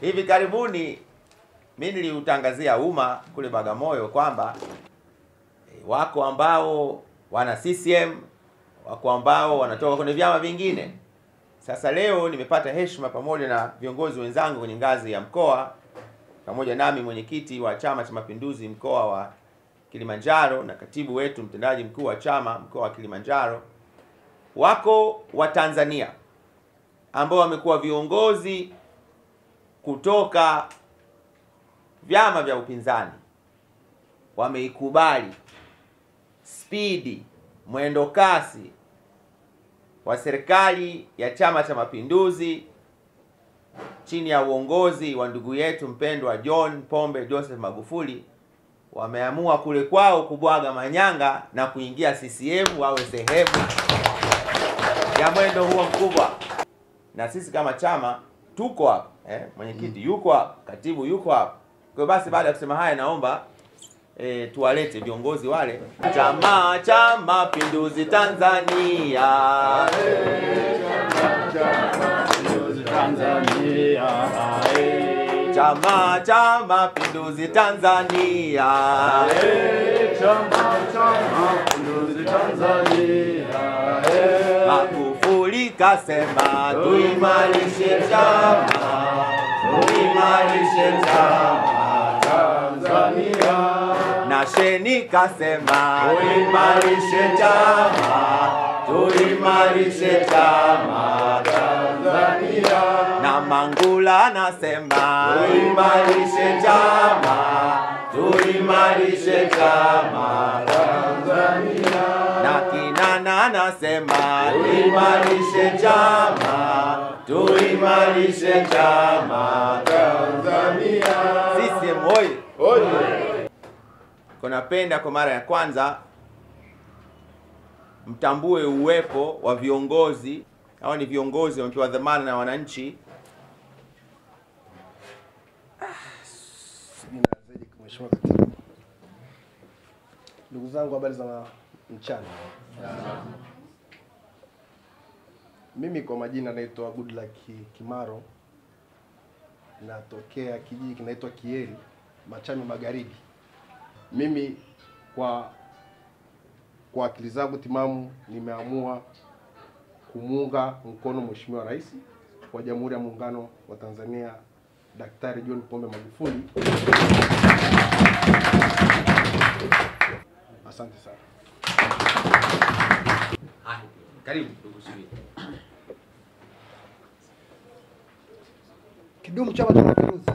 Hivi karibuni mimi niliutangazia umma kule Bagamoyo kwamba wako ambao wana CCM, wako ambao wanatoka kwenye vyama vingine. Sasa leo nimepata heshima pamoja na viongozi wenzangu kwenye ngazi ya mkoa, pamoja nami mwenyekiti wa Chama cha Mapinduzi mkoa wa Kilimanjaro na katibu wetu mtendaji mkuu wa chama mkoa wa Kilimanjaro. Wako wa Tanzania ambao wamekuwa viongozi kutoka vyama vya upinzani, wameikubali spidi, mwendo kasi wa serikali ya Chama cha Mapinduzi chini ya uongozi wa ndugu yetu mpendwa John Pombe Joseph Magufuli. Wameamua kule kwao kubwaga manyanga na kuingia CCM wawe sehemu ya mwendo huo mkubwa. Na sisi kama chama tuko hapa, mwenyekiti yuko hapa, katibu yuko hapa. Kwa basi baada ya kusema haya, naomba tuwalete viongozi wale. Chama cha Mapinduzi Tanzania, Chama cha Mapinduzi Tanzania, Chama cha Mapinduzi Tanzania. Magufuli kasema tuimarishe chama, tuimarishe chama Tanzania. Na Sheni kasema tuimarishe chama, tuimarishe chama Tanzania. Na Mangula nasema tuimarishe chama, tuimarishe chama Tanzania. Na Kinana nasema tuimarishe chama, tuimarishe chama Tanzania. CCM oyee! Oye! Kunapenda kwa mara ya kwanza mtambue uwepo wa viongozi. Hao ni viongozi wamepewa dhamana na wananchi. Mheshimiwa Katibu, ndugu zangu, habari za mchana. Mimi kwa majina naitwa Goodluck Kimaro, natokea kijiji kinaitwa Kieri, Machame Magharibi. Mimi kwa akili zangu timamu nimeamua kumuunga mkono Mheshimiwa Rais wa Jamhuri ya Muungano wa Tanzania Daktari John Pombe Magufuli. Asante sana. Karibu ndugu Shiri. Kidumu Chama cha Mapinduzi.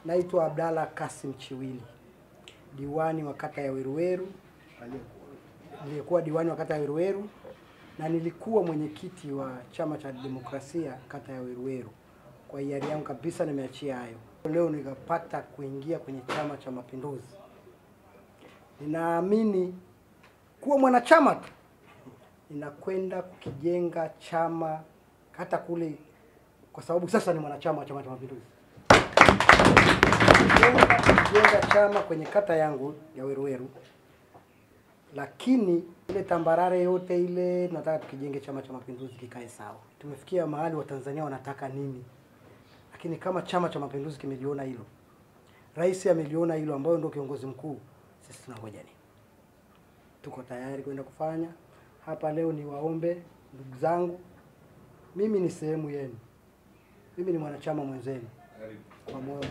Naitwa Abdalla Kasim Chiwili, diwani wa kata ya Weruweru. Nilikuwa diwani wa kata ya Weruweru na nilikuwa mwenyekiti wa Chama cha Demokrasia kata ya Weruweru. Kwa hiari yangu kabisa nimeachia hayo. Leo nikapata kuingia kwenye Chama cha Mapinduzi. Ninaamini kuwa mwanachama tu ninakwenda kukijenga chama hata kule, kwa sababu sasa ni mwanachama wa Chama cha Mapinduzi. Kujenga chama kwenye kata yangu ya Weruweru, lakini ile tambarare yote ile tunataka tukijenge Chama cha Mapinduzi kikae sawa. Tumefikia mahali wa Tanzania wanataka nini, lakini kama Chama cha Mapinduzi kimeliona hilo, rais ameliona hilo, ambayo ndio kiongozi mkuu, sisi tunangoja nini? Tuko tayari kwenda kufanya. Hapa leo ni waombe ndugu zangu, mimi ni sehemu yenu, mimi ni mwanachama mwenzenu. Kwa moyo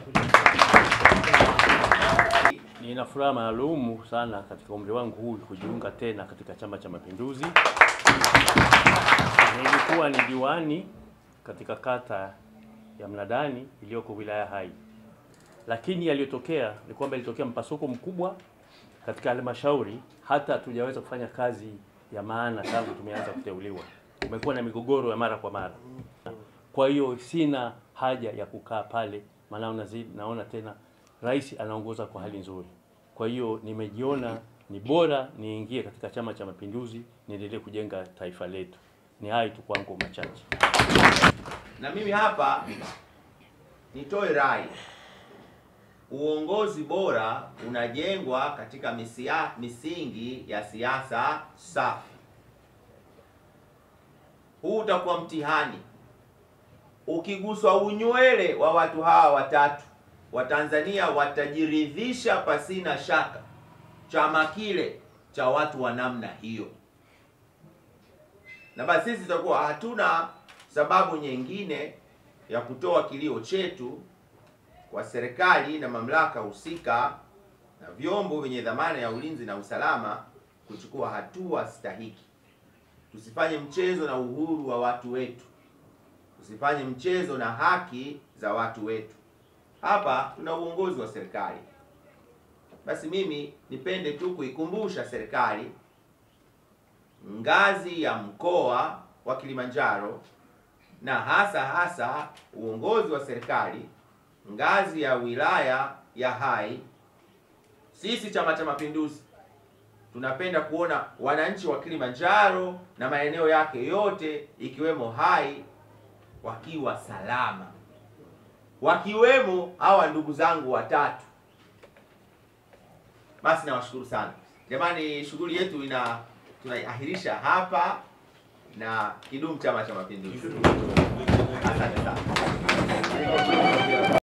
nina furaha maalumu sana katika umri wangu huu kujiunga tena katika Chama cha Mapinduzi. Nilikuwa ni diwani katika kata ya Mnadani iliyoko wilaya Hai, lakini yaliyotokea ni kwamba ilitokea mpasuko mkubwa katika halmashauri, hata hatujaweza kufanya kazi ya maana tangu tumeanza kuteuliwa. Umekuwa na migogoro ya mara kwa mara. Kwa hiyo sina haja ya kukaa pale, maana naona tena rais anaongoza kwa hali nzuri. Kwa hiyo nimejiona ni bora niingie katika Chama cha Mapinduzi, niendelee kujenga taifa letu. Ni hayo tu kwangu machache. Na mimi hapa nitoe rai. Uongozi bora unajengwa katika misingi ya siasa safi. Huu utakuwa mtihani ukiguswa unywele wa watu hawa watatu, Watanzania watajiridhisha pasina shaka chama kile cha watu wa namna hiyo. Na basi sisi tutakuwa hatuna sababu nyingine ya kutoa kilio chetu kwa serikali na mamlaka husika na vyombo vyenye dhamana ya ulinzi na usalama kuchukua hatua stahiki. Tusifanye mchezo na uhuru wa watu wetu. Tusifanye mchezo na haki za watu wetu. Hapa tuna uongozi wa serikali. Basi mimi nipende tu kuikumbusha serikali ngazi ya mkoa wa Kilimanjaro na hasa uongozi wa serikali ngazi ya wilaya ya Hai. Sisi Chama cha Mapinduzi tunapenda kuona wananchi wa Kilimanjaro na maeneo yake yote ikiwemo Hai wakiwa salama, wakiwemo hawa ndugu zangu watatu. Basi nawashukuru sana jamani, shughuli yetu tunaiahirisha hapa, na kidumu Chama cha Mapinduzi. Asante sana.